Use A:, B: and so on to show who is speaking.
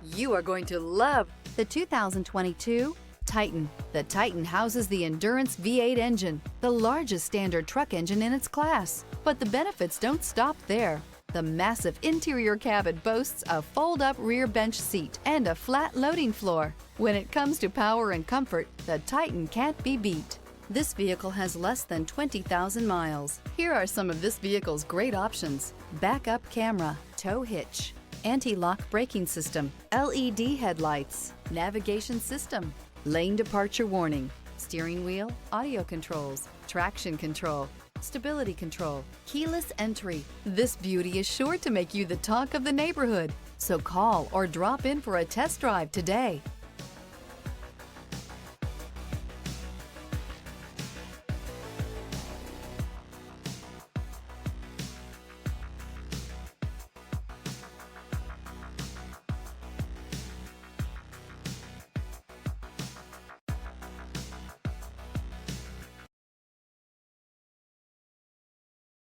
A: You are going to love the 2022 Titan. The Titan houses the Endurance V8 engine, the largest standard truck engine in its class. But the benefits don't stop there. The massive interior cabin boasts a fold-up rear bench seat and a flat loading floor. When it comes to power and comfort, the Titan can't be beat. This vehicle has less than 20,000 miles. Here are some of this vehicle's great options: backup camera, tow hitch, anti-lock braking system, LED headlights, navigation system, lane departure warning, steering wheel audio controls, traction control, stability control, keyless entry. This beauty is sure to make you the talk of the neighborhood. So call or drop in for a test drive today.